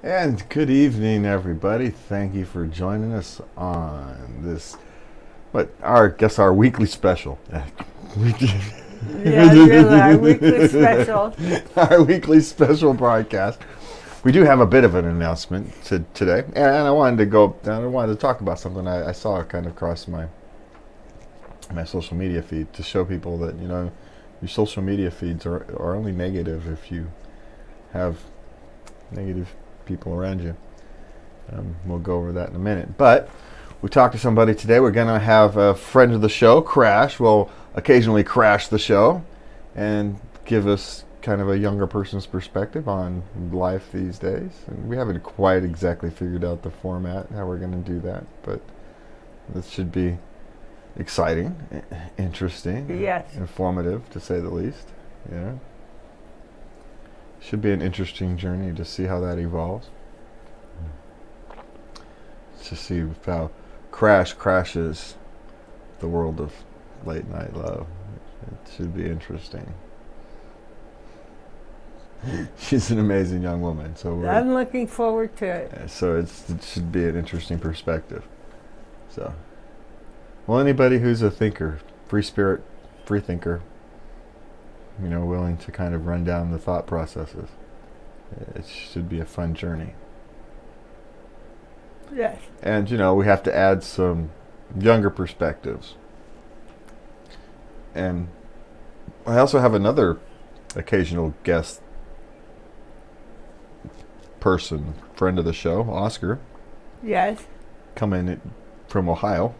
And good evening, everybody. Thank you for joining us on this, our weekly special. Yeah, really, our weekly special. Our weekly special broadcast. We do have a bit of an announcement today, and I wanted to talk about something I saw kind of across my social media feed to show people that your social media feeds are only negative if you have negative people around you. We'll go over that in a minute. But we talked to somebody today. We're going to have a friend of the show, Crash, will occasionally crash the show and give us kind of a younger person's perspective on life these days. And we haven't quite exactly figured out the format, how we're going to do that. But this should be exciting, interesting, Yes. informative, to say the least. Yeah. Should be an interesting journey to see how that evolves. To see how Crash crashes the world of late night love. It should be interesting. She's an amazing young woman, I'm looking forward to it. so it should be an interesting perspective. So, well, anybody who's a thinker, free spirit, free thinker, willing to kind of run down the thought processes, it should be a fun journey. Yes. And we have to add some younger perspectives. And I also have another occasional guest person, friend of the show, Oscar, Yes. coming from Ohio.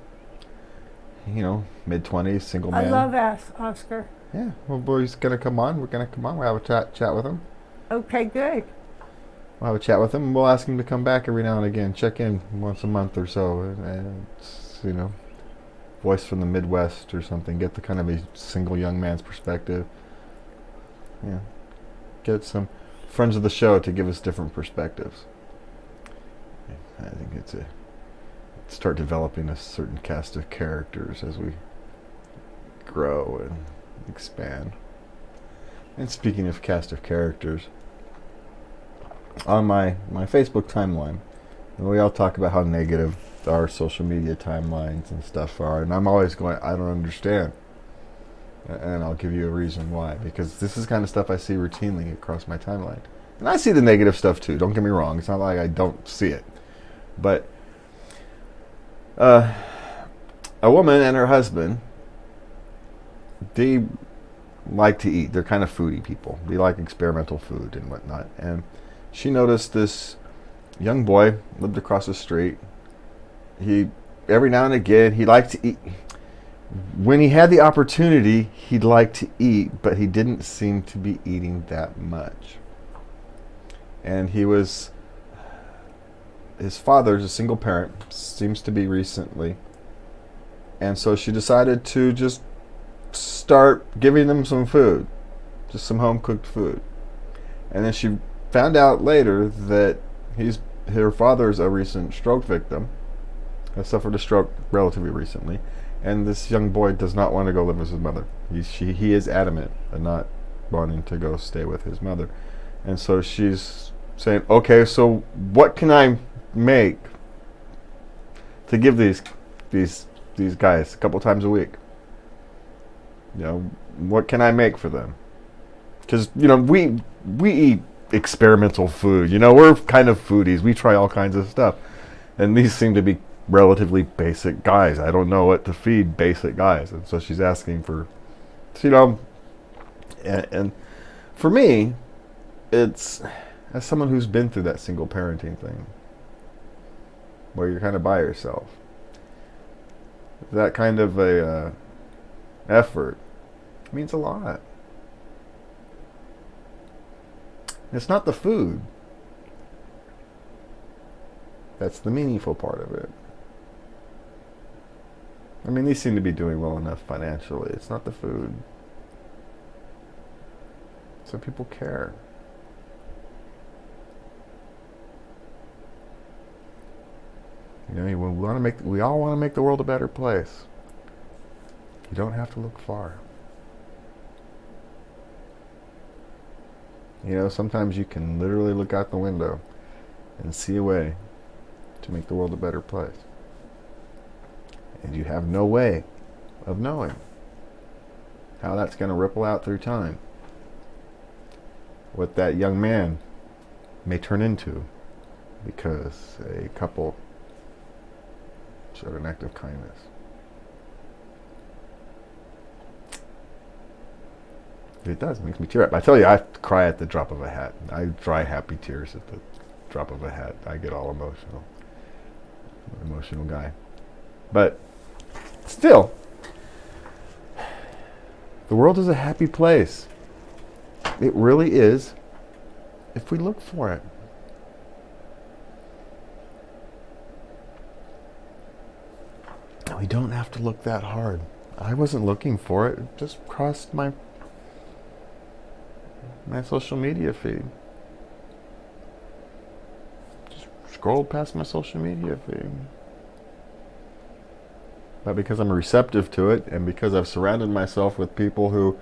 Mid-20s, single man. I love Oscar. Yeah, well, he's going to come on. We're going to come on. We'll have a chat with him. Okay, good. We'll have a chat with him, and we'll ask him to come back every now and again. Check in once a month or so. And voice from the Midwest or something. Get the kind of a single young man's perspective. Yeah. Get some friends of the show to give us different perspectives. I think start developing a certain cast of characters as we grow and expand. And speaking of cast of characters, on my Facebook timeline, and we all talk about how negative our social media timelines and stuff are, and I'm always going, I don't understand. And I'll give you a reason why. Because this is kind of stuff I see routinely across my timeline. And I see the negative stuff too, don't get me wrong. It's not like I don't see it. But a woman and her husband, they like to eat. They're kind of foodie people. They like experimental food and whatnot. And she noticed this young boy lived across the street. He, every now and again, he liked to eat. When he had the opportunity, he'd like to eat, but he didn't seem to be eating that much. And his father's a single parent, seems to be recently. And so she decided to just start giving them some food, just some home-cooked food. And then she found out later that her father's a recent stroke victim, has suffered a stroke relatively recently, and this young boy does not want to go live with his mother. He is adamant of not wanting to go stay with his mother. And so she's saying, okay, so what can I make to give these guys a couple times a week? What can I make for them? Because we eat experimental food. We're kind of foodies. We try all kinds of stuff, and these seem to be relatively basic guys. I don't know what to feed basic guys, and so she's asking for, and for me, it's as someone who's been through that single parenting thing, where you're kind of by yourself. That kind of a effort means a lot. It's not the food that's the meaningful part of it. I mean, these seem to be doing well enough financially. It's not the food. So people care. We all want to make the world a better place. You don't have to look far. Sometimes you can literally look out the window and see a way to make the world a better place. And you have no way of knowing how that's going to ripple out through time. What that young man may turn into because a couple showed an act of kindness. It does. It makes me tear up. I tell you, I cry at the drop of a hat. I dry happy tears at the drop of a hat. I get all emotional. I'm an emotional guy. But still, the world is a happy place. It really is, if we look for it. We don't have to look that hard. I wasn't looking for it. It just crossed my social media feed. Just scrolled past my social media feed. But because I'm receptive to it, and because I've surrounded myself with people who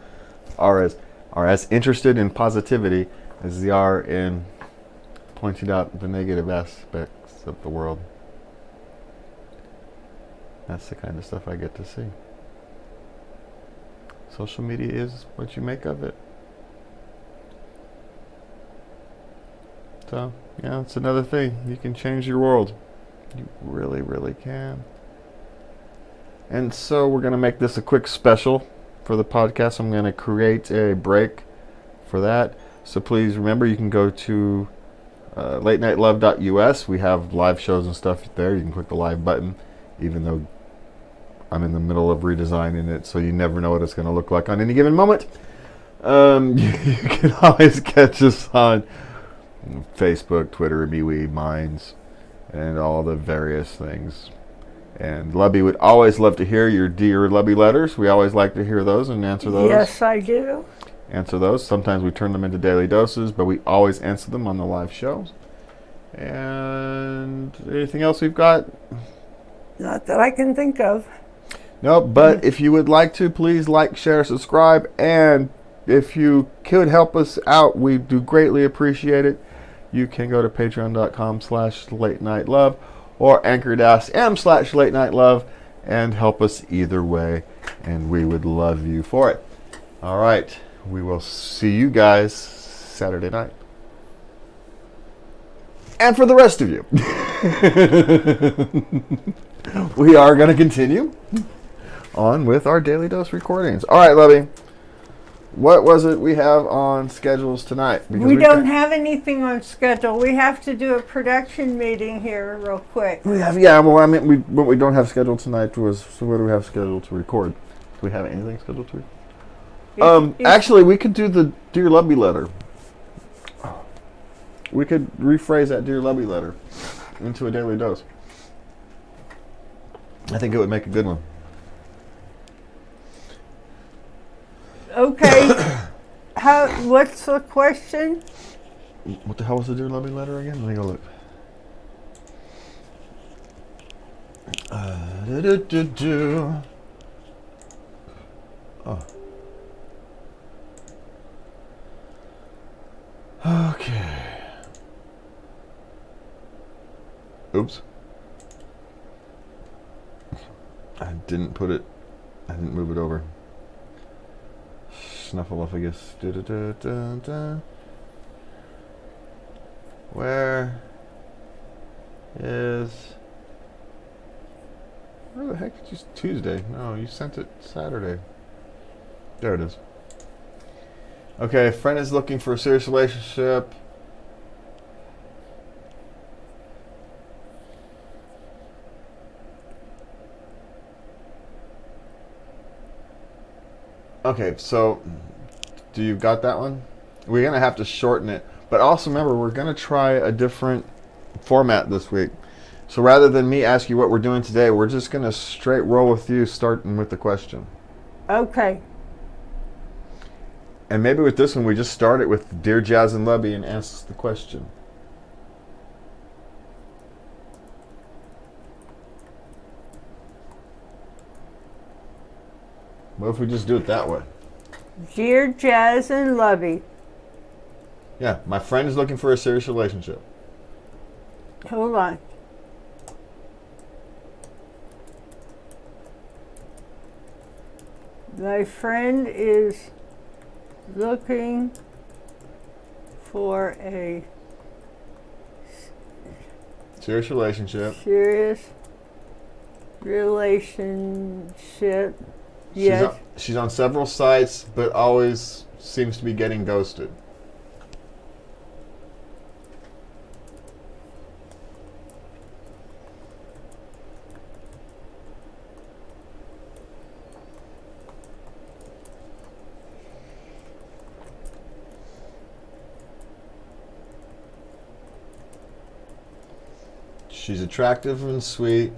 are as interested in positivity as they are in pointing out the negative aspects of the world, that's the kind of stuff I get to see. Social media is what you make of it. So, yeah, it's another thing. You can change your world. You really, really can. And so we're going to make this a quick special for the podcast. I'm going to create a break for that. So please remember, you can go to latenightLove.us. We have live shows and stuff there. You can click the live button, even though I'm in the middle of redesigning it, so you never know what it's going to look like on any given moment. You can always catch us on Facebook, Twitter, MeWe, Minds, and all the various things. And Lubby would always love to hear your Dear Lubby letters. We always like to hear those and answer those. Yes, I do. Answer those. Sometimes we turn them into daily doses, but we always answer them on the live shows. And anything else we've got? Not that I can think of. No, but if you would like to, please like, share, subscribe, and if you could help us out, we do greatly appreciate it. You can go to patreon.com/latenightLove or anchor.m/latenightLove and help us either way, and we would love you for it. All right, we will see you guys Saturday night. And for the rest of you, we are going to continue on with our Daily Dose recordings. All right, Lovey. What was it we have on schedules tonight? Because We don't have anything on schedule. We have to do a production meeting here real quick. We have, yeah. Well, I mean, what we don't have scheduled tonight was, so what do we have scheduled to record? Do we have anything scheduled to record? Actually, we could do the Dear Lubby letter. We could rephrase that Dear Lubby letter into a daily dose. I think it would make a good one. Okay. What's the question? What the hell was the Dear Lubby letter again? Let me go look. Oh. Okay. Oops. I didn't move it over. Snuffleupagus. Where the heck did you Tuesday? No, you sent it Saturday. There it is. Okay, friend is looking for a serious relationship. Okay, so do you got that one? We're going to have to shorten it. But also remember, we're going to try a different format this week. So rather than me ask you what we're doing today, we're just going to straight roll with you, starting with the question. Okay. And maybe with this one, we just start it with Dear Jazz and Lubby and ask the question. What if we just do it that way? Dear Jazz and Lubby. Yeah, my friend is looking for a serious relationship. Hold on. My friend is looking for a Serious relationship. serious relationship. Yes. She's on several sites, but always seems to be getting ghosted. She's attractive and sweet,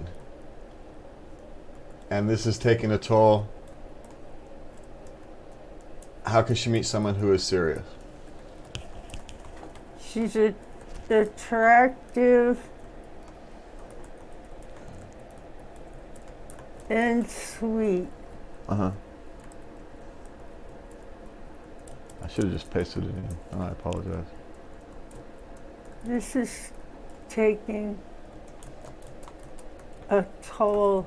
and this is taking a toll. How can she meet someone who is serious? She's attractive and sweet. Uh-huh. I should have just pasted it in. Oh, I apologize. This is taking a toll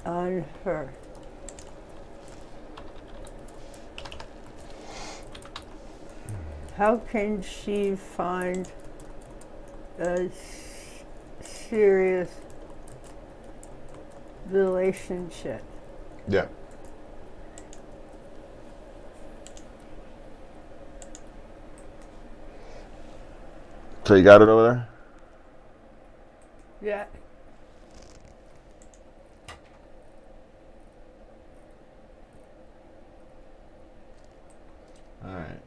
on her. How can she find a serious relationship? Yeah. So you got it over there? Yeah. All right.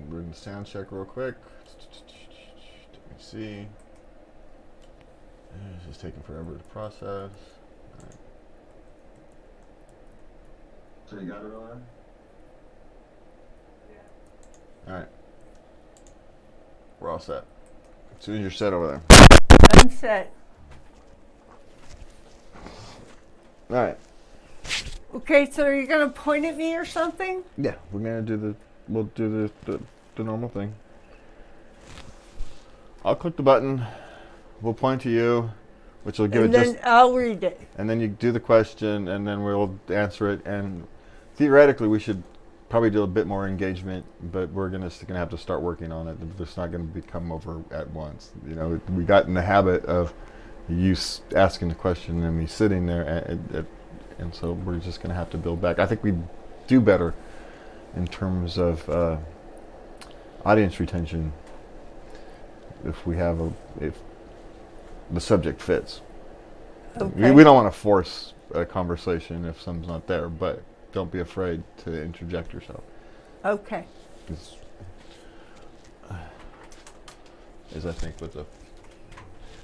We're going to sound check real quick. Let me see. This is taking forever to process. All right. So you got it over there? Yeah. All right. We're all set. As soon as you're set over there. I'm set. All right. Okay, so are you going to point at me or something? Yeah, we're gonna we'll do the normal thing. I'll click the button. We'll point to you, which will give And it then just, I'll read it. and then you do the question, and then we'll answer it. And theoretically, we should probably do a bit more engagement, but we're gonna have to start working on it. It's not gonna become over at once. You know, we got in the habit of you asking the question and me sitting there and so we're just going to have to build back. I think we do better in terms of audience retention if the subject fits. Okay. We don't want to force a conversation if someone's not there, but don't be afraid to interject yourself. Okay. Is I think it's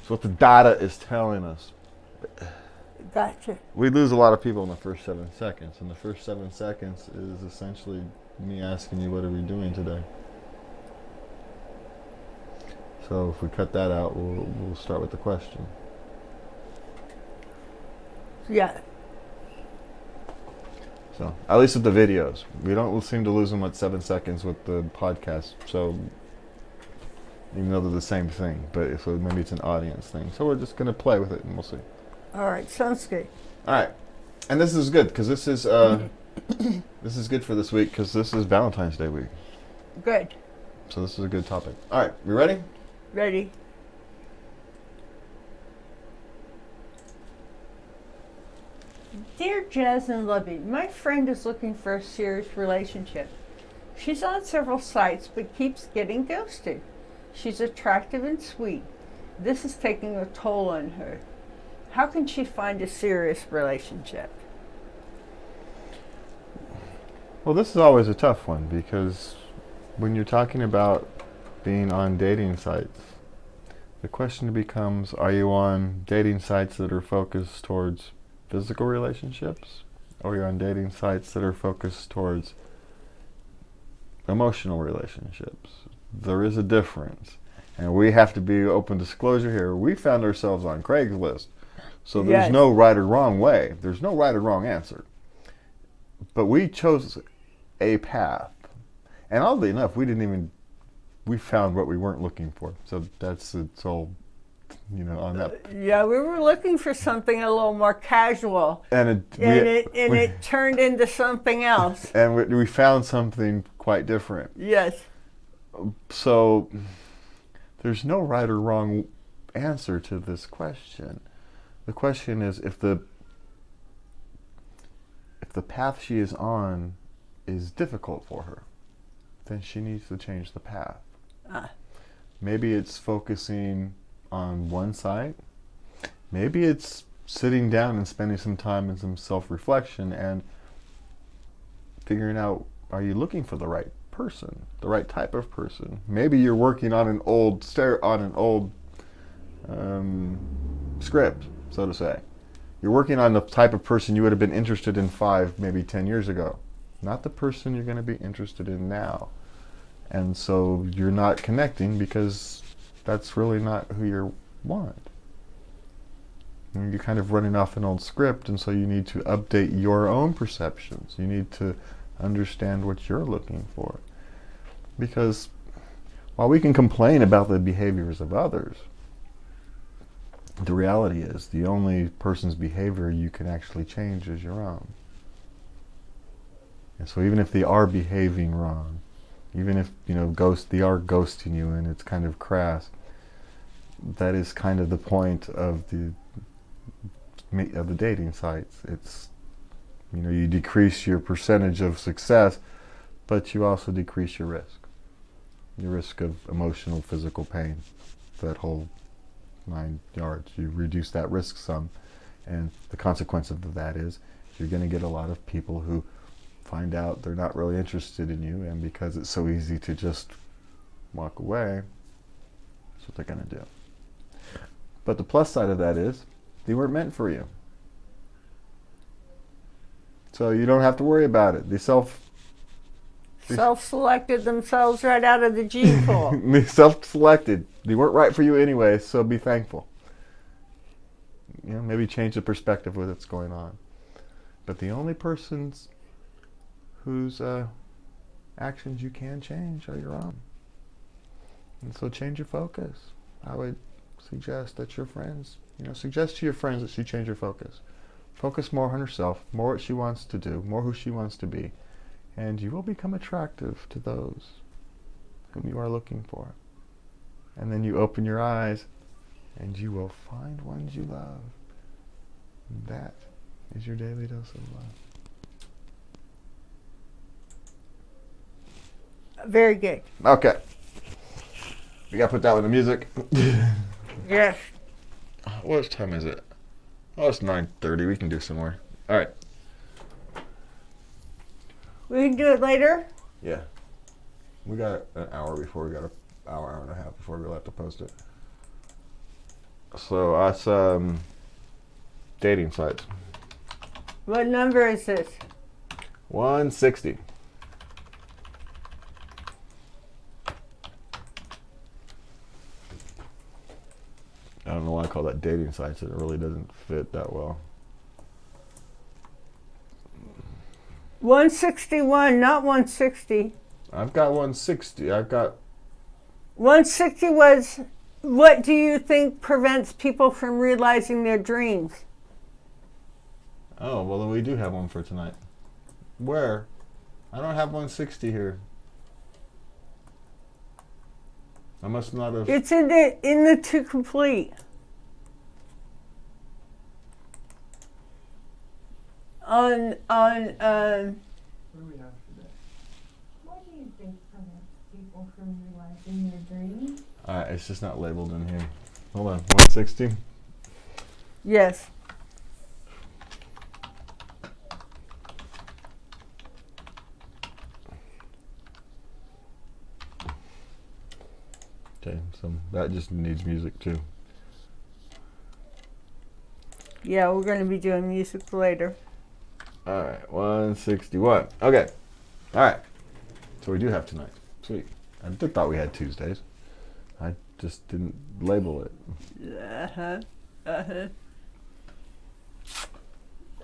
what the data is telling us. Gotcha. We lose a lot of people in the first 7 seconds, and the first 7 seconds is essentially me asking you, what are we doing today? So if we cut that out, we'll start with the question. Yeah. So at least with the videos, we don't seem to lose them at 7 seconds with the podcast. So even though they're the same thing, but so maybe it's an audience thing. So we're just gonna play with it, and we'll see. All right. Sounds good. All right, and this is good because this is this is good for this week because this is Valentine's Day week. Good. So this is a good topic. All right, we ready? Ready. Dear Jazz and Lubby, my friend is looking for a serious relationship. She's on several sites but keeps getting ghosted. She's attractive and sweet. This is taking a toll on her. How can she find a serious relationship? Well, this is always a tough one because when you're talking about being on dating sites, the question becomes, are you on dating sites that are focused towards physical relationships, or are you on dating sites that are focused towards emotional relationships? There is a difference. And we have to be open disclosure here. We found ourselves on Craigslist. So there's no right or wrong way. There's no right or wrong answer. But we chose a path. And oddly enough, we didn't even we found what we weren't looking for. So that's it's all, on that. Yeah, we were looking for something a little more casual, And it turned into something else. And we found something quite different. Yes. So there's no right or wrong answer to this question. The question is if the path she is on is difficult for her, then she needs to change the path. Maybe it's focusing on one side. Maybe it's sitting down and spending some time in some self-reflection and figuring out, are you looking for the right person, the right type of person? Maybe you're working on an old script, so to say. You're working on the type of person you would have been interested in 5, maybe 10 years ago. Not the person you're going to be interested in now. And so you're not connecting because that's really not who you want. And you're kind of running off an old script, and so you need to update your own perceptions. You need to understand what you're looking for. Because while we can complain about the behaviors of others, the reality is the only person's behavior you can actually change is your own. And so even if they are behaving wrong, even if they are ghosting you and it's kind of crass, that is kind of the point of the dating sites. It's you decrease your percentage of success, but you also decrease your risk of emotional, physical pain, that whole 9 yards. You reduce that risk some, and the consequence of that is you're going to get a lot of people who find out they're not really interested in you, and because it's so easy to just walk away, that's what they're going to do. But the plus side of that is they weren't meant for you. So you don't have to worry about it. They self-selected themselves right out of the gene pool. They self-selected. They weren't right for you anyway, so be thankful. Maybe change the perspective of what's going on. But the only persons whose actions you can change are your own. And so change your focus. I would suggest that your friends, suggest to your friends that she change her focus. Focus more on herself, more what she wants to do, more who she wants to be. And you will become attractive to those whom you are looking for. And then you open your eyes and you will find ones you love. And that is your daily dose of love. Very good. Okay. We got to put that with the music. Yes. What time is it? Oh, it's 9:30. We can do some more. All right. We can do it later? Yeah. We got an hour before we got an hour and a half before we'll have to post it. So us dating sites. What number is this? 160. I don't know why I call that dating sites. It really doesn't fit that well. 161, not 160. I've got 160. 160 was, what do you think prevents people from realizing their dreams? Oh, well, then we do have one for tonight. Where? I don't have 160 here. I must not have. It's in the to complete. On What do we have today? What do you think prevents people from realizing their dreams? It's just not labeled in here. Hold on, 160. yes. Okay, so that just needs music too. Yeah, we're going to be doing music later. All right, 161. Okay, all right. So we do have tonight. Sweet. I thought we had Tuesdays. I just didn't label it.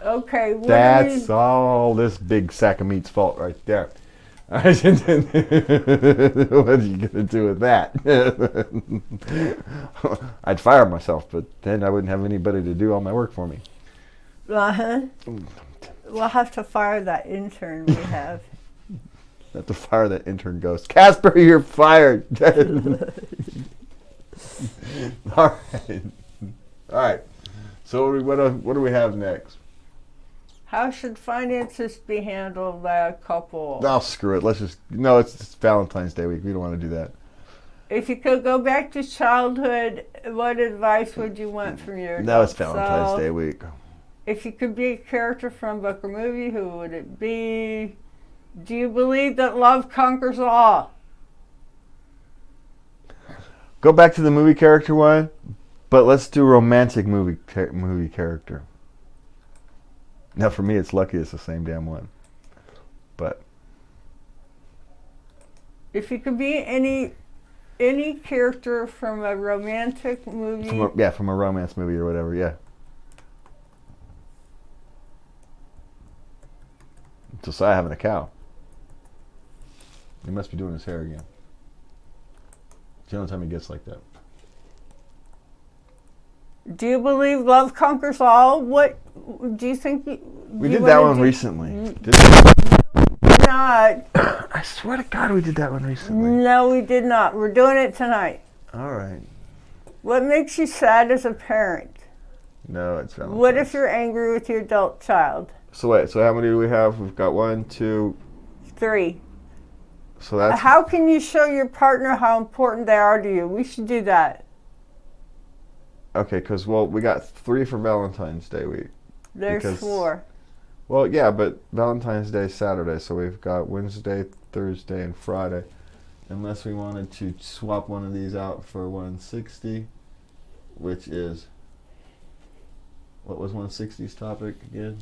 Okay. That's all this big sack of meat's fault right there. what are you gonna do with that? I'd fire myself, but then I wouldn't have anybody to do all my work for me. Uh-huh. We'll have to fire that intern we have. Have to fire that intern ghost. Casper, you're fired. All right. All right. So what do we have next? How should finances be handled by a couple? Oh, screw it. Let's just it's Valentine's Day week. We don't want to do that. If you could go back to childhood, what advice would you want from your Now it's adult Valentine's self? Day week. If you could be a character from a book or movie, who would it be? Do you believe that love conquers all? Go back to the movie character one, but let's do romantic movie character. Now, for me, it's lucky it's the same damn one. But If you could be any character from a romantic movie, from a romance movie or whatever, yeah. Josiah having a cow. He must be doing his hair again. It's the only time he gets like that. do you believe love conquers all? What do you think? We did that one recently. Not. I swear to God, we did that one recently. No, we did not. We're doing it tonight. All right. What makes you sad as a parent? No, it's Valentine's. What if you're angry with your adult child? So wait, so how many do we have? We've got 1, 2. 3. So that's How can you show your partner how important they are to you? We should do that. okay. Because we got 3 for Valentine's Day week. There's Because- 4. Well, yeah, but Valentine's Day is Saturday, so we've got Wednesday, Thursday, and Friday. Unless we wanted to swap one of these out for 160, which is what was 160's topic again?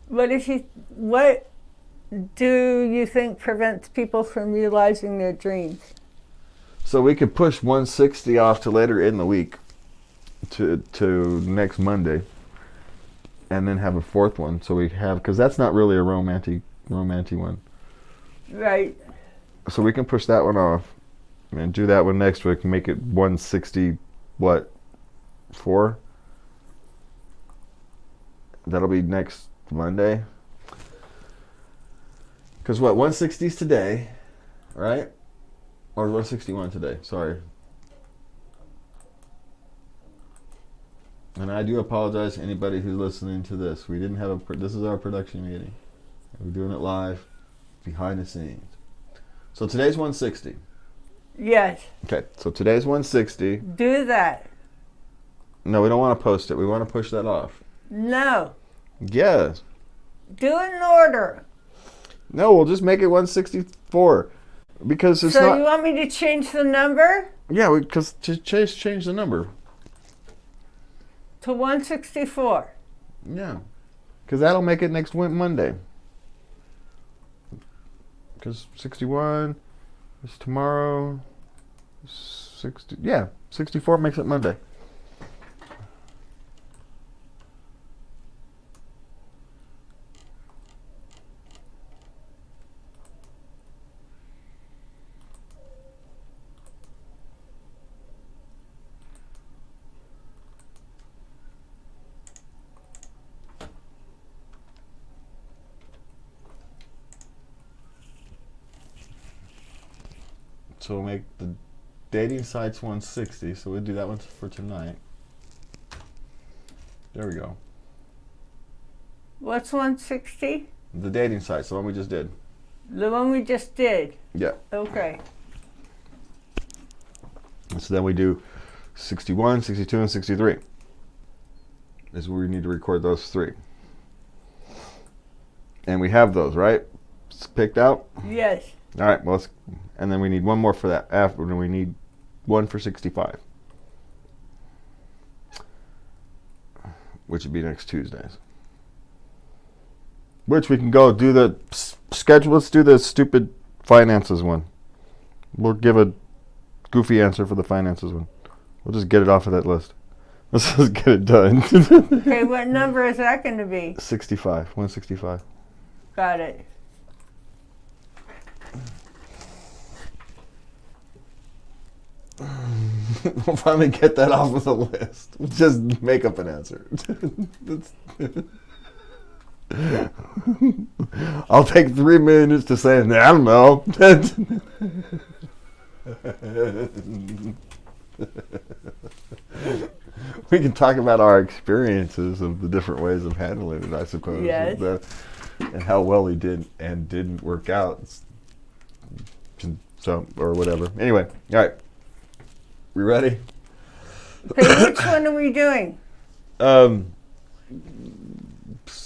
What do you think prevents people from realizing their dreams? So we could push 160 off to later in the week, to next Monday, and then have a 4th one. So we have, because that's not really a romantic one. Right. So we can push that one off and do that one next week. Make it 160. What? 4. That'll be next Monday. Because what? 160's today, right? Or 161 today. Sorry. And I do apologize to anybody who's listening to this. We didn't have this is our production meeting. We're doing it live, behind the scenes. So today's 160. Yes. Okay, so today's 160. Do that. No, we don't want to post it. We want to push that off. No. Yes. Do it in order. No, we'll just make it 164 because it's So not. you want me to change the number Yeah, because to change the number. to 164? Yeah, because that'll make it next Monday. Because 61 is tomorrow. 64 makes it Monday. So we'll make the dating sites 160. So we'll do that one for tonight. There we go. What's 160? The dating sites, the one we just did. The one we just did. Yeah. Okay. So then we do 61, 62, and 63. Is where we need to record those 3. And we have those, right? It's picked out? Yes. All right, well, and then we need one more for that. After we need one for 65, which would be next Tuesdays. Which we can go do the schedule. Let's do the stupid finances one. We'll give a goofy answer for the finances one. We'll just get it off of that list. Let's just get it done. Okay, what number is that going to be? 65, 165. Got it. We'll finally get that off of the list. Just make up an answer. I'll take 3 minutes to say, I don't know. We can talk about our experiences of the different ways of handling it, I suppose. Yes. And how well he did and didn't work out. So, or whatever. Anyway, all right. We ready? Okay, which one are we doing?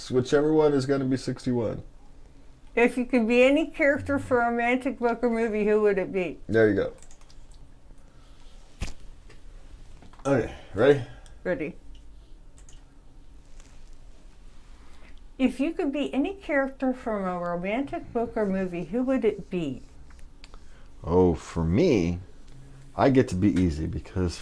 Whichever one is going to be 61. If you could be any character for a romantic book or movie, who would it be? There you go. Okay, ready? Ready. If you could be any character from a romantic book or movie, who would it be? Oh, for me, I get to be easy because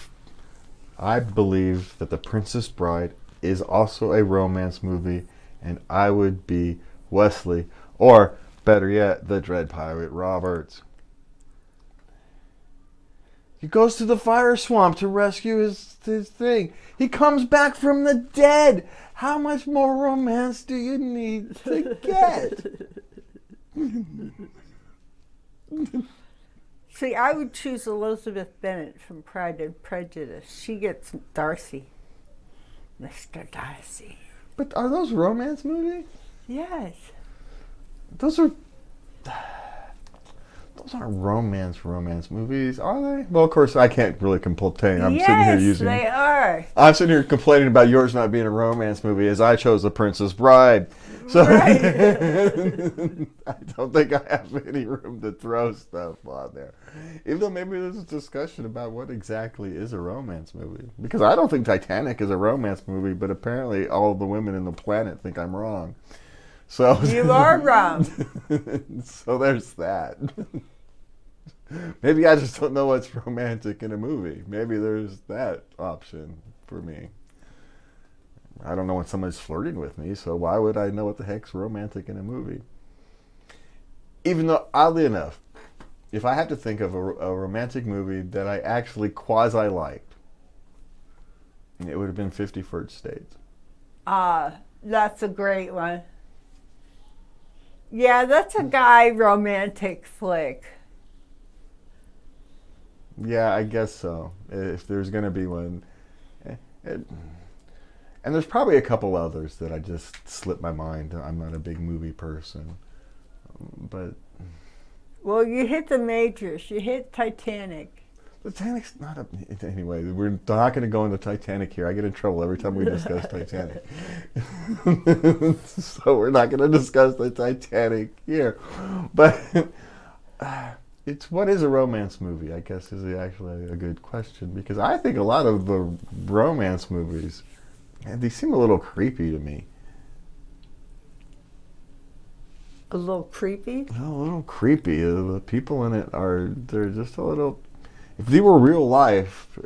I believe that The Princess Bride is also a romance movie, and I would be Wesley, or better yet, the Dread Pirate Roberts. He goes to the fire swamp to rescue his thing. He comes back from the dead. How much more romance do you need to get? See, I would choose Elizabeth Bennet from Pride and Prejudice. She gets Darcy. Mr. Darcy. But are those romance movies? Yes. Those aren't romance movies, are they? Well, of course, I can't really complain. I'm sitting here using. They are. I'm sitting here complaining about yours not being a romance movie, as I chose The Princess Bride. So Right. I don't think I have any room to throw stuff on there. Even though maybe there's a discussion about what exactly is a romance movie. Because I don't think Titanic is a romance movie, but apparently all the women in the planet think I'm wrong. So You are wrong. So there's that. Maybe I just don't know what's romantic in a movie. Maybe there's that option for me. I don't know when somebody's flirting with me, so why would I know what the heck's romantic in a movie? Even though, oddly enough, if I had to think of a romantic movie that I actually quasi-liked, it would have been 50 First Dates. That's a great one. Yeah, that's a guy romantic flick. Yeah, I guess so. If there's going to be one. And there's probably a couple others that I just slipped my mind. I'm not a big movie person. But Well, you hit the majors. You hit Titanic. Titanic's not a... Anyway, we're not going to go into Titanic here. I get in trouble every time we discuss Titanic. So we're not going to discuss the Titanic here. But it's what is a romance movie, I guess, is actually a good question. Because I think a lot of the romance movies, they seem a little creepy to me. A little creepy? A little creepy. The people in it they're just a little... If they were real life,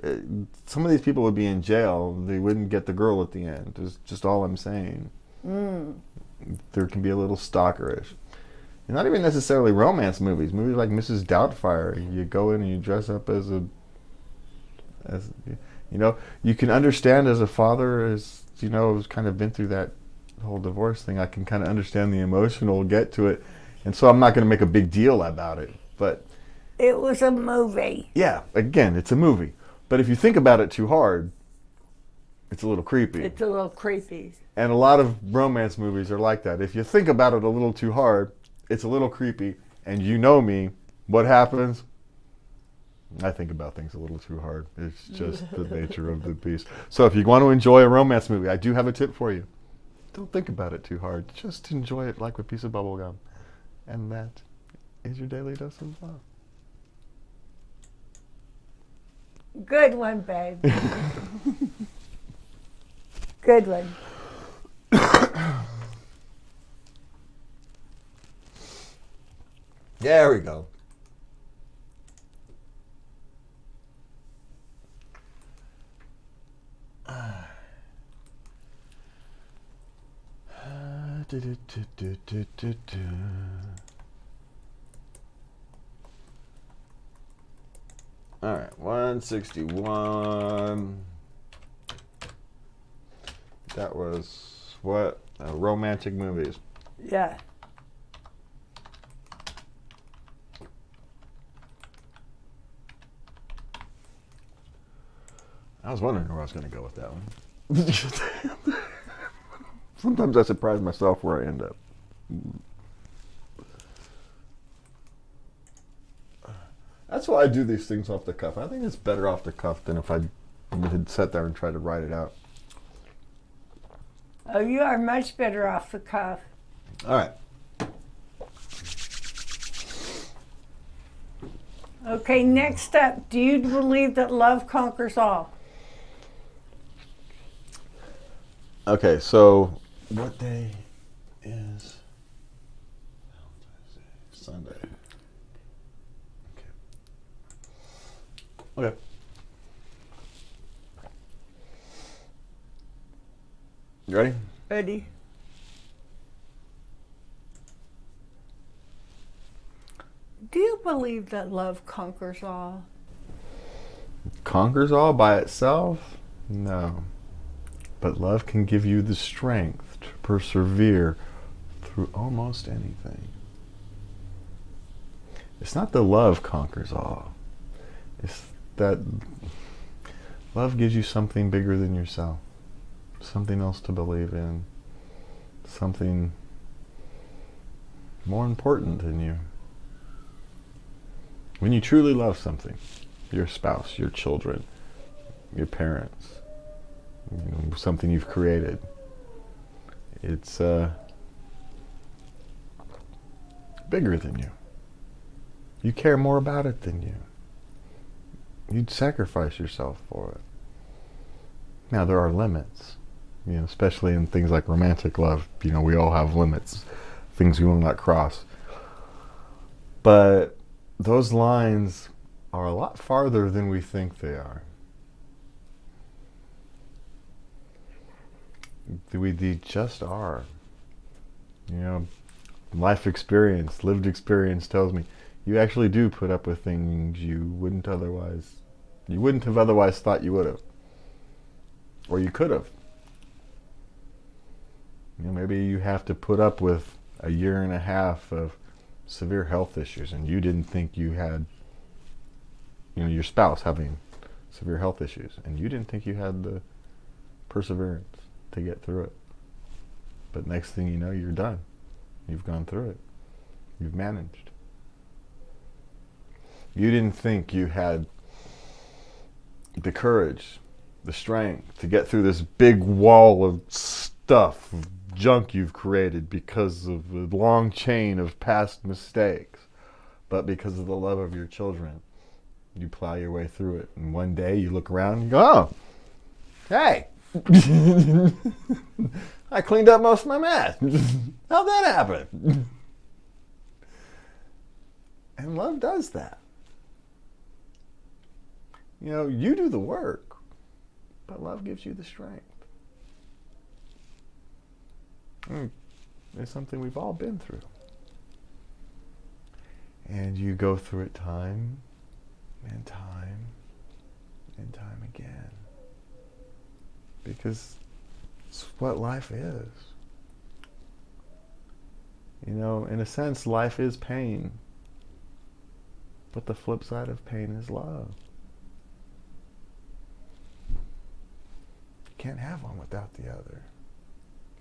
some of these people would be in jail. They wouldn't get the girl at the end. That's just all I'm saying. There can be a little stalkerish. And not even necessarily romance movies. Movies like Mrs. Doubtfire. You go in and you dress up as you can understand as a father, as who's kind of been through that whole divorce thing. I can kind of understand the emotional get to it, and so I'm not going to make a big deal about it. But It was a movie. yeah, again, it's a movie. But if you think about it too hard, it's a little creepy. It's a little creepy. And a lot of romance movies are like that. If you think about it a little too hard, it's a little creepy. And you know me, what happens? I think about things a little too hard. It's just the nature of the beast. So if you want to enjoy a romance movie, I do have a tip for you. Don't think about it too hard. Just enjoy it like a piece of bubble gum. And that is your daily dose of love. Good one, babe. Good one. There we go. All right, 161. That was what? Romantic movies. Yeah. I was wondering where I was going to go with that one. Sometimes I surprise myself where I end up. That's why I do these things off the cuff. I think it's better off the cuff than if I had sat there and tried to write it out. Oh, you are much better off the cuff. All right. Okay, next up, do you believe that love conquers all? Okay, so what day is Sunday? Okay. You ready? Ready? Do you believe that love conquers all? Conquers all by itself? No. But love can give you the strength to persevere through almost anything. It's not that love conquers all. It's that love gives you something bigger than yourself. Something else to believe in. Something more important than you. When you truly love something, your spouse, your children, your parents, something you've created, it's bigger than you. You care more about it than you. You'd sacrifice yourself for it. Now there are limits, especially in things like romantic love. We all have limits, things we will not cross. But those lines are a lot farther than we think they are. They just are. Life experience, lived experience tells me you actually do put up with things you wouldn't have otherwise thought you would have. Or you could have. Maybe you have to put up with a year and a half of severe health issues and you didn't think you had, your spouse having severe health issues and you didn't think you had the perseverance to get through it. But next thing you know, you're done. You've gone through it. You've managed. You didn't think you had the courage, the strength to get through this big wall of stuff, of junk you've created because of the long chain of past mistakes. But because of the love of your children, you plow your way through it. And one day you look around and you go, oh, hey, I cleaned up most of my mess. How'd that happen? And love does that. You do the work, but love gives you the strength. It's something we've all been through. And you go through it time and time and time again. Because it's what life is. In a sense, life is pain. But the flip side of pain is love. You can't have one without the other.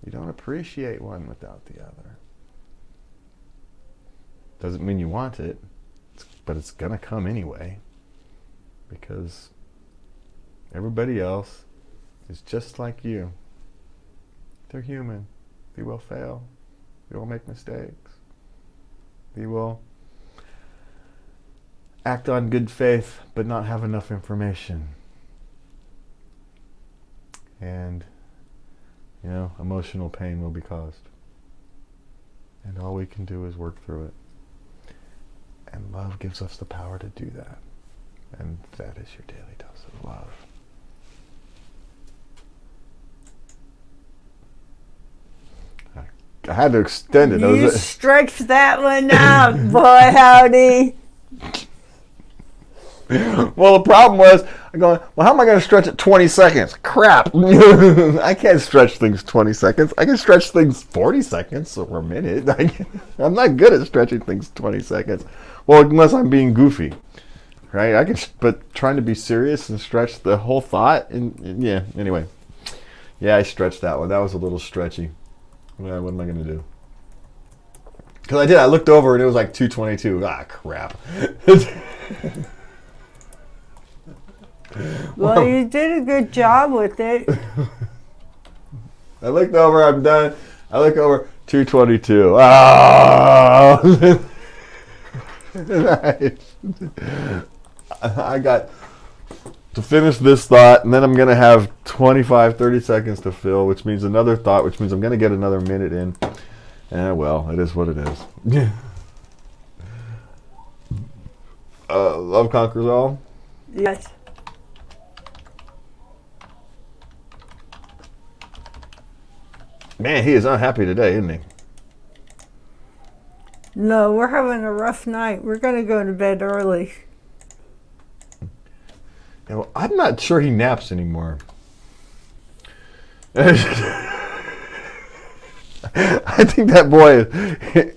You don't appreciate one without the other. Doesn't mean you want it, but it's gonna come anyway. Because everybody else is just like you. They're human. They will fail. They will make mistakes. They will act on good faith, but not have enough information. And, emotional pain will be caused. And all we can do is work through it. And love gives us the power to do that. And that is your daily dose of love. I had to extend it. You stretched that one out, boy, howdy. Well, the problem was, I'm going, well, how am I going to stretch it 20 seconds? Crap. I can't stretch things 20 seconds. I can stretch things 40 seconds or a minute. I'm not good at stretching things 20 seconds. Well, unless I'm being goofy. Right? But trying to be serious and stretch the whole thought. And yeah, anyway. Yeah, I stretched that one. That was a little stretchy. Yeah, what am I going to do? Because I did. I looked over and it was like 2:22. Ah, crap. Well, you did a good job with it. I looked over. I'm done. I look over. 2:22. Ah! I got to finish this thought, and then I'm going to have 25, 30 seconds to fill, which means another thought, which means I'm going to get another minute in. Well, it is what it is. Love conquers all. Yes. Man, he is unhappy today, isn't he? No, we're having a rough night. We're going to go to bed early. Yeah, well, I'm not sure he naps anymore. I think that boy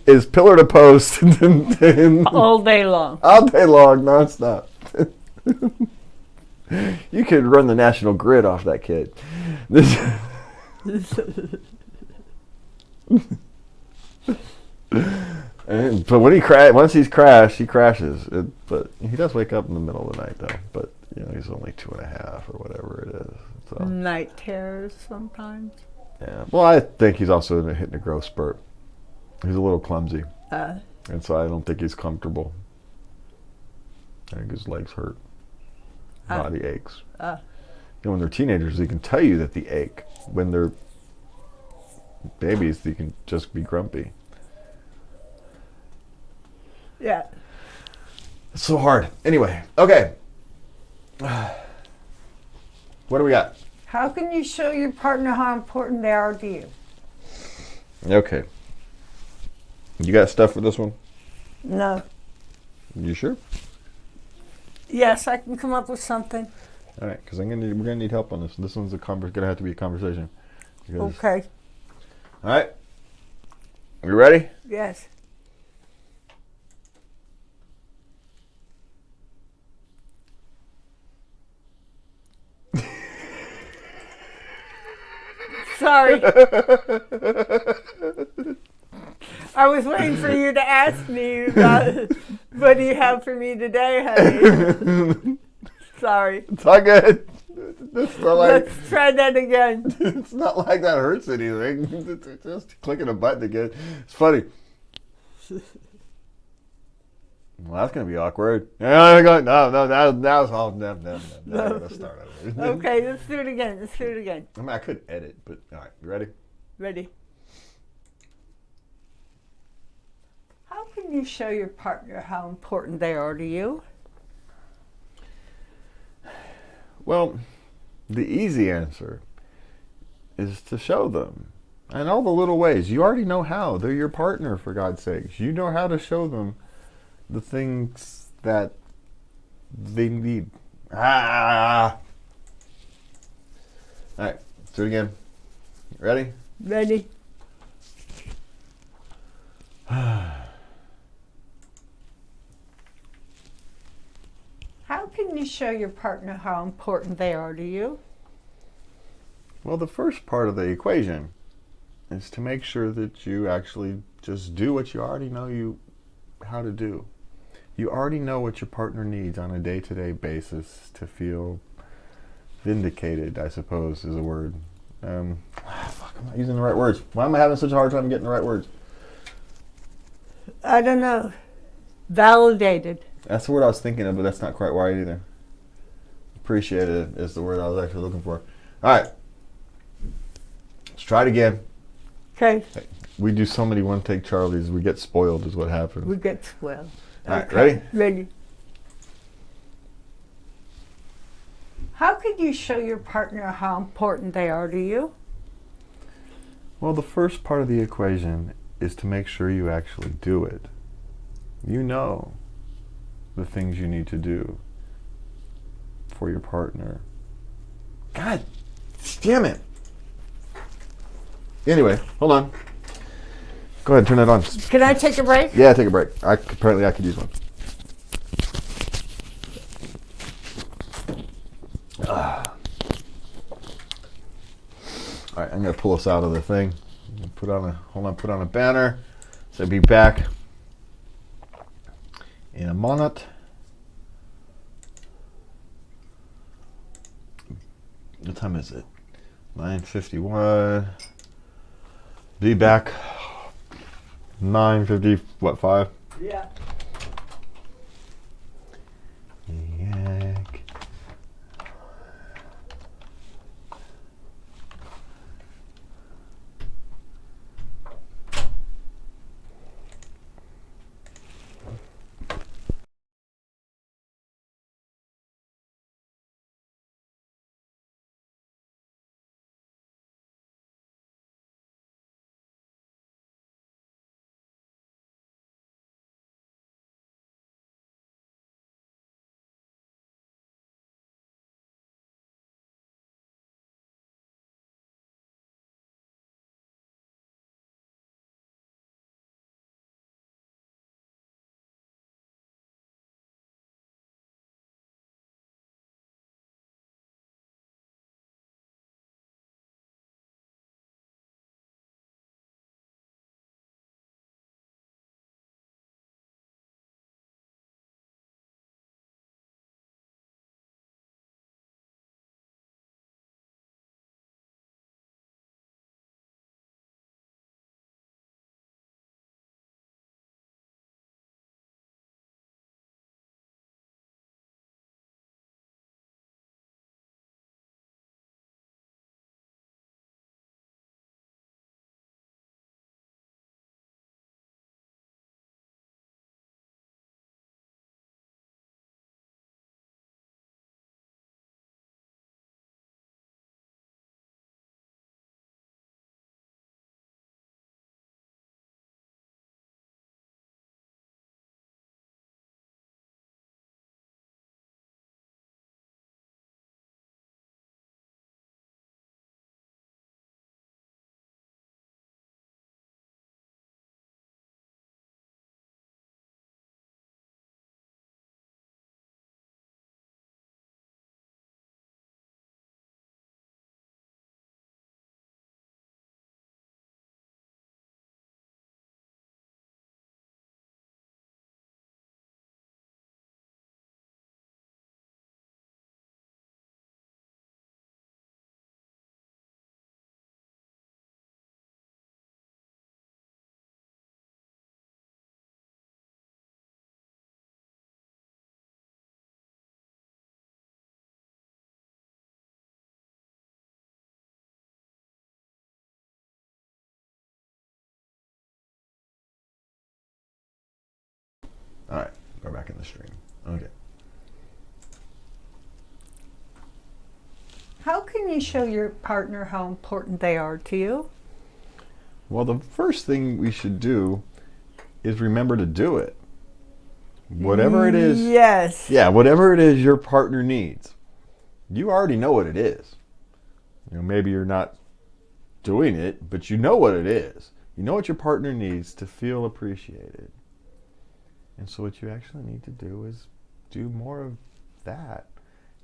is pillar to post All day long. all day long, nonstop. You could run the national grid off that kid. But when once he's crashed, he crashes. But he does wake up in the middle of the night, though. But he's only 2.5 or whatever it is. So Night terrors sometimes. yeah. Well, I think he's also hitting a growth spurt. He's a little clumsy, and so I don't think he's comfortable. I think his legs hurt, body aches. When they're teenagers, they can tell you that they ache. When they're babies, they can just be grumpy. Yeah. It's so hard. Anyway, okay. What do we got? How can you show your partner how important they are to you? Okay. You got stuff for this one? No. You sure? Yes, I can come up with something. All right, because we're gonna need help on this. This one's gonna have to be a conversation. Because- Okay. All right. You ready? Yes. Sorry. I was waiting for you to ask me about what do you have for me today, honey. Sorry. It's all good. It's not like, Let's try that again. it's not like that hurts anything. It's just clicking a button again. It's funny. Well, that's gonna be awkward. No, now it's all no. Let's start over. Okay, let's do it again. Let's do it again. I mean, I could edit, but all right, you ready? Ready? How can you show your partner how important they are to you? Well, the easy answer is to show them. And all the little ways. You already know how. They're your partner, for God's sakes. You know how to show them the things that they need. All right, let's do it again. Ready? Ready? How can you show your partner how important they are to you? Well, the first part of the equation is to make sure that you actually just do what you already know how to do. You already know what your partner needs on a day-to-day basis to feel vindicated, I suppose, is a word. I'm not using the right words. Why am I having such a hard time getting the right words? I don't know. Validated. That's the word I was thinking of, but that's not quite right either. Appreciated is the word I was actually looking for. All right. Let's try it again. Okay. We do so many one-take Charlies, we get spoiled is what happens. We get swell. All right, ready? Ready. How can you show your partner how important they are to you? Well, the first part of the equation is to make sure you actually do it. You know the things you need to do. for your partner. God damn it. Anyway, hold on. Go ahead, turn that on. Can I take a break? Yeah, take a break. Apparently I could use one. All right, I'm gonna pull us out of the thing. Put on a banner. So be back in a minute. What time is it? 9:51. Be back. 9:50. What, 5? Yeah. Yak. All right, we're back in the stream. Okay. How can you show your partner how important they are to you? Well, the first thing we should do is remember to do it. Whatever it is. Yes. Yeah, whatever it is your partner needs. You already know what it is. You know, maybe you're not doing it, but you know what it is. You know what your partner needs to feel appreciated. And so what you actually need to do is do more of that.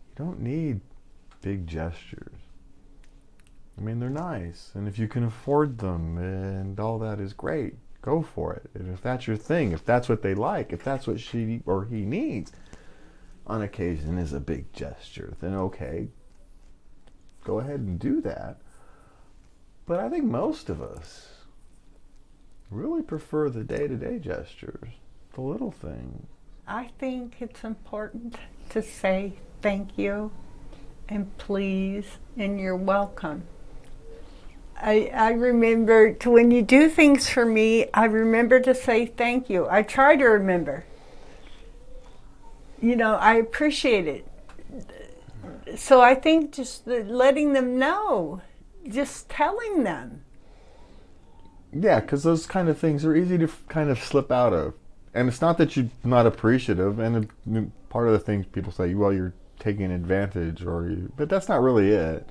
You don't need big gestures. I mean, they're nice. And if you can afford them and all that is great, go for it. And if that's your thing, if that's what they like, if that's what she or he needs on occasion is a big gesture, then okay, go ahead and do that. But I think most of us really prefer the day-to-day gestures. The little things. I think it's important to say thank you and please and you're welcome. I remember when you do things for me, I remember to say thank you. I try to remember. You know, I appreciate it. So I think just letting them know, just telling them. Yeah, because those kind of things are easy to kind of slip out of. And it's not that you're not appreciative, and part of the things people say, well, you're taking advantage, but that's not really it.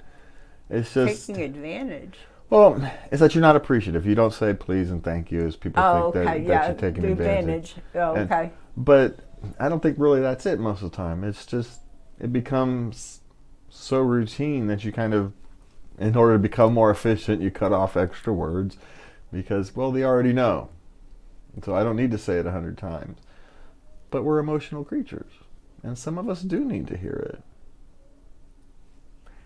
It's just Taking advantage. well, it's that you're not appreciative. You don't say please and thank you, as people Oh, think okay, that yeah, you're taking the advantage. Oh, And- okay. But I don't think really that's it most of the time. It's just it becomes so routine that you kind of, in order to become more efficient, you cut off extra words because, well, they already know. So I don't need to say it 100 times. But we're emotional creatures, and some of us do need to hear it.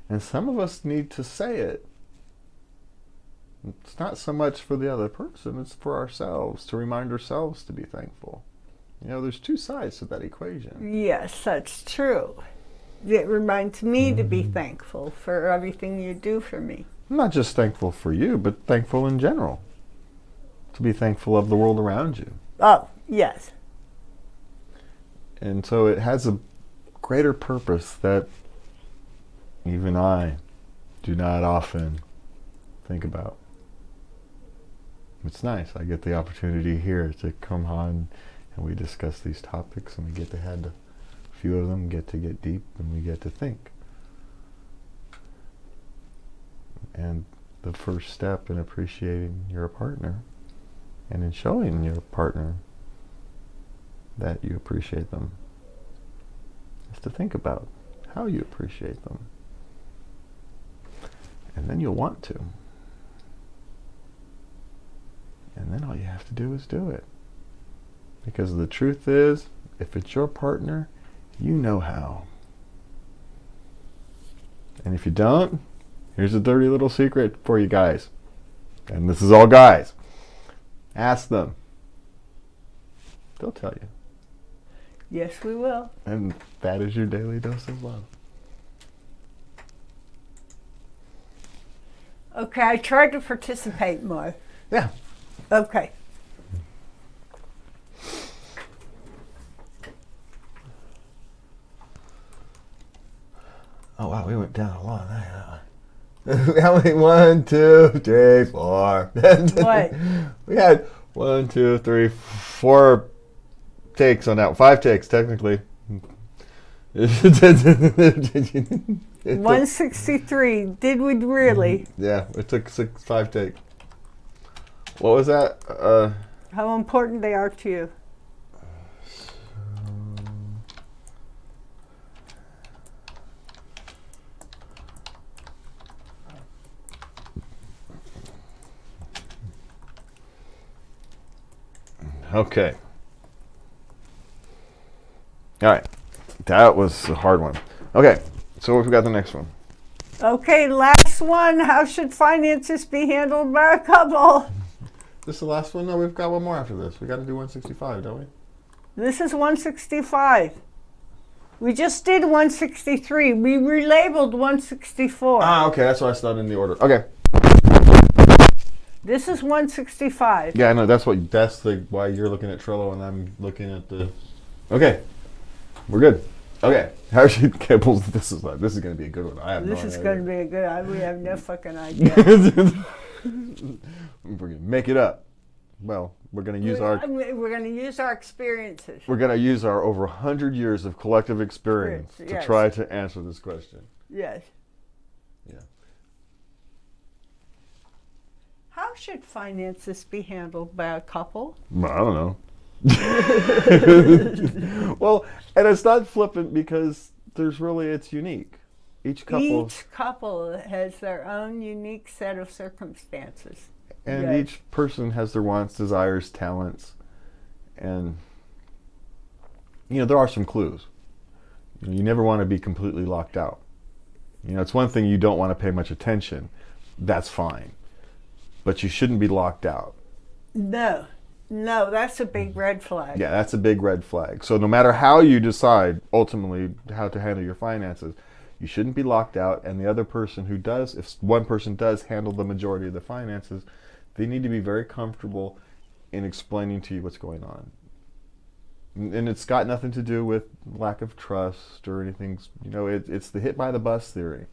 And some of us need to say it. It's not so much for the other person, it's for ourselves, to remind ourselves to be thankful. You know, there's two sides to that equation. Yes, that's true. It reminds me to be thankful for everything you do for me. I'm not just thankful for you, but thankful in general. To be thankful of the world around you. Oh, yes. And so it has a greater purpose that even I do not often think about. It's nice. I get the opportunity here to come on and we discuss these topics and we get to have a few of them, get to get deep, and we get to think. And the first step in appreciating your partner and in showing your partner that you appreciate them is to think about how you appreciate them. And then you'll want to. And then all you have to do is do it. Because the truth is, if it's your partner, you know how. And if you don't, here's a dirty little secret for you guys. And this is all guys. Ask them. They'll tell you. Yes, we will. And that is your daily dose of love. Okay, I tried to participate more. Yeah. Okay. Oh wow, we went down a lot. How many? 1, 2, 3, 4. What? We had 1, 2, 3, 4 takes on that. 5 takes technically. 163. Did we really? Yeah, it took 5 takes. What was that? How important they are to you? Okay. All right. That was a hard one. Okay. So what we got the next one? Okay, last one. How should finances be handled by a couple? This is the last one? No, we've got one more after this. We got to do 165, don't we? This is 165. We just did 163. We relabeled 164. Ah, okay. That's why I started in the order. Okay. This is 165. Yeah, I know. That's why you're looking at Trello and I'm looking at the. Okay. We're good. Okay. How should Kibbles? This is going to be a good one. I have This no is idea. going to be a good. We have no fucking idea. We're going to make it up. Well, we're going to use our. We're going to use our experiences. We're going to use our over 100 years of collective experience to Yes. try to answer this question. Yes. Yeah. How should finances be handled by a couple? I don't know. Well, and it's not flippant because it's unique. Each couple has their own unique set of circumstances. and Yes. each person has their wants, desires, talents, and there are some clues. You never want to be completely locked out. It's one thing you don't want to pay much attention. That's fine. But you shouldn't be locked out. No, that's a big red flag. Yeah, that's a big red flag. So no matter how you decide ultimately how to handle your finances, you shouldn't be locked out. And the other person if one person does handle the majority of the finances, they need to be very comfortable in explaining to you what's going on. And it's got nothing to do with lack of trust or anything. It's the hit by the bus theory.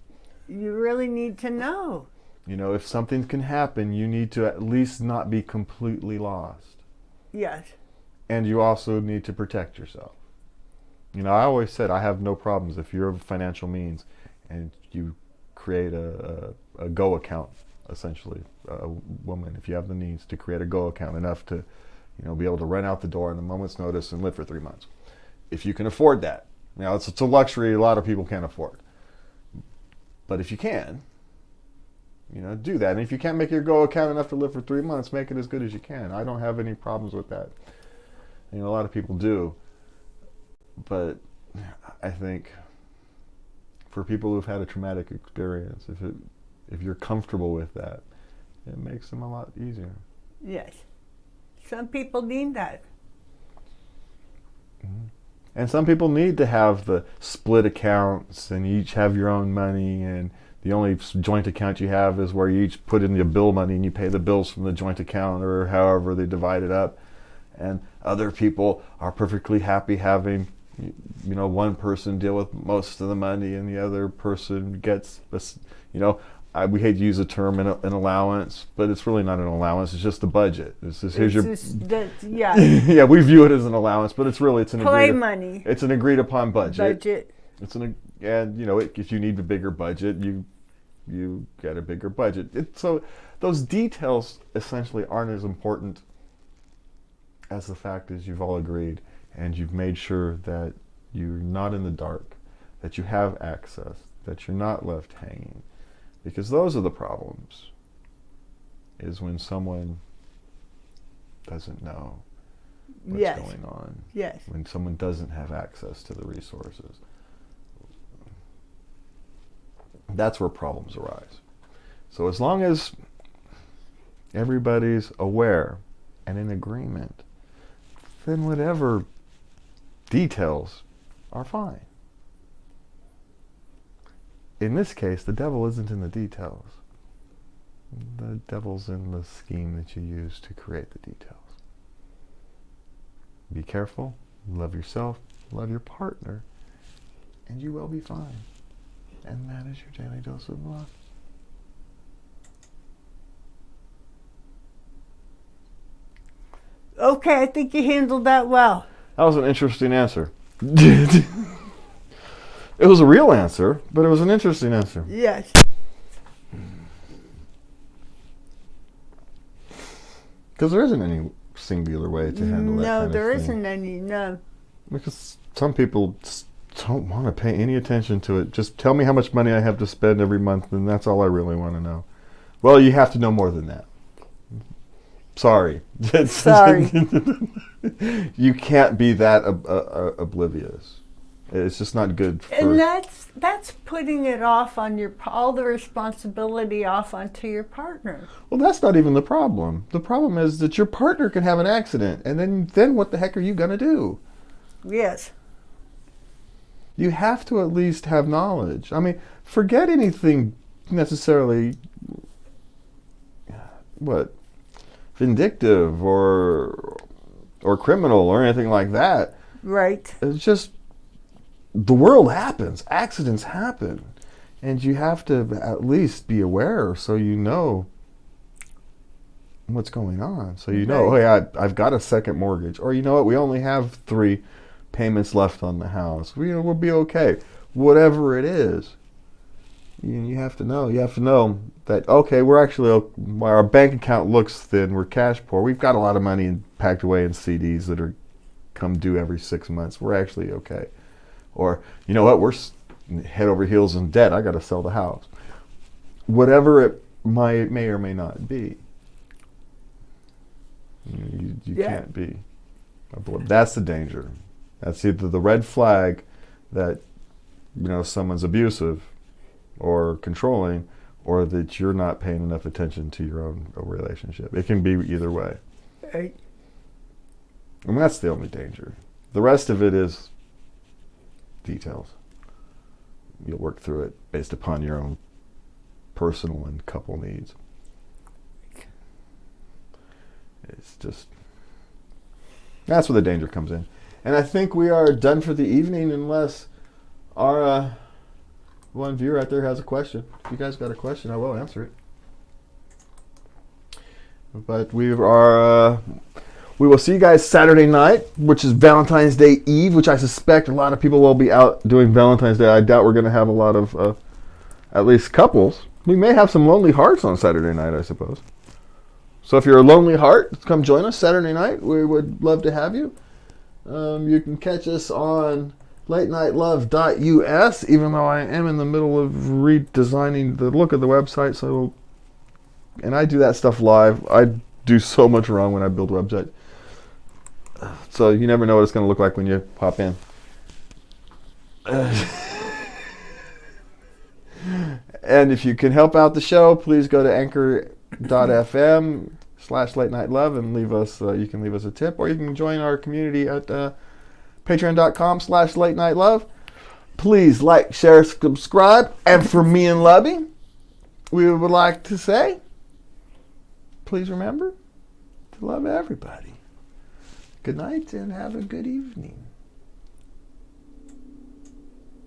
You really need to know. If something can happen, you need to at least not be completely lost. Yes. And you also need to protect yourself. I always said I have no problems if you're of financial means and you create a go account, essentially, a woman, if you have the needs to create a go account enough to, be able to rent out the door in a moment's notice and live for 3 months. If you can afford that. It's a luxury a lot of people can't afford. But if you can, do that. And if you can't make your go account enough to live for 3 months, make it as good as you can. I don't have any problems with that. A lot of people do. But I think for people who've had a traumatic experience, if you're comfortable with that, it makes them a lot easier. Yes. Some people need that. Mm-hmm. And some people need to have the split accounts and you each have your own money, and the only joint account you have is where you each put in your bill money and you pay the bills from the joint account, or however they divide it up. And other people are perfectly happy having one person deal with most of the money and the other person gets, we hate to use the term an allowance, but it's really not an allowance. It's just a budget. Yeah, we view it as an allowance, but it's an play money. It's an agreed upon budget. It's if you need a bigger budget, you get a bigger budget. So those details essentially aren't as important as the fact is you've all agreed and you've made sure that you're not in the dark, that you have access, that you're not left hanging. Because those are the problems, is when someone doesn't know what's going on. Yes. When someone doesn't have access to the resources. That's where problems arise. So as long as everybody's aware and in agreement, then whatever details are fine. In this case, the devil isn't in the details. The devil's in the scheme that you use to create the details. Be careful, love yourself, love your partner, and you will be fine. And that is your daily dose of love. Okay, I think you handled that well. That was an interesting answer. It was a real answer, but it was an interesting answer. Yes. Because there isn't any singular way to handle that kind of thing. No, there isn't any, no. Because some people don't want to pay any attention to it. Just tell me how much money I have to spend every month, and that's all I really want to know. Well, you have to know more than that. Sorry. Sorry. You can't be that oblivious. It's just not good for... And that's putting it off on all the responsibility off onto your partner. Well, that's not even the problem. The problem is that your partner can have an accident, and then what the heck are you going to do? Yes. You have to at least have knowledge. I mean, forget anything necessarily, vindictive or criminal or anything like that. Right. It's just, the world happens. Accidents happen. And you have to at least be aware so you know what's going on. So you know, hey, I've got a second mortgage. Or you know what, we only have 3 payments left on the house. We'll be okay. Whatever it is, you have to know. You have to know that, okay, we're actually, our bank account looks thin, we're cash poor. We've got a lot of money packed away in CDs that are come due every 6 months. We're actually okay. Or, you know what, we're head over heels in debt. I got to sell the house. Whatever it may or may not be. You can't be. That's the danger. That's either the red flag that, someone's abusive or controlling, or that you're not paying enough attention to your own relationship. It can be either way. Right. I mean, that's the only danger. The rest of it is details. You'll work through it based upon your own personal and couple needs. It's just, that's where the danger comes in. And I think we are done for the evening, unless our one viewer out there has a question. If you guys got a question, I will answer it. But we are We will see you guys Saturday night, which is Valentine's Day Eve, which I suspect a lot of people will be out doing Valentine's Day. I doubt we're going to have a lot of, at least couples. We may have some lonely hearts on Saturday night, I suppose. So if you're a lonely heart, come join us Saturday night. We would love to have you. You can catch us on latenightLove.us, even though I am in the middle of redesigning the look of the website. And I do that stuff live. I do so much wrong when I build websites. So you never know what it's going to look like when you pop in. And if you can help out the show, please go to anchor.fm/latenightLove and leave us. You can leave us a tip, or you can join our community at patreon.com/latenightLove. Please like, share, subscribe. And for me and Lubby, we would like to say, please remember to love everybody. Good night and have a good evening.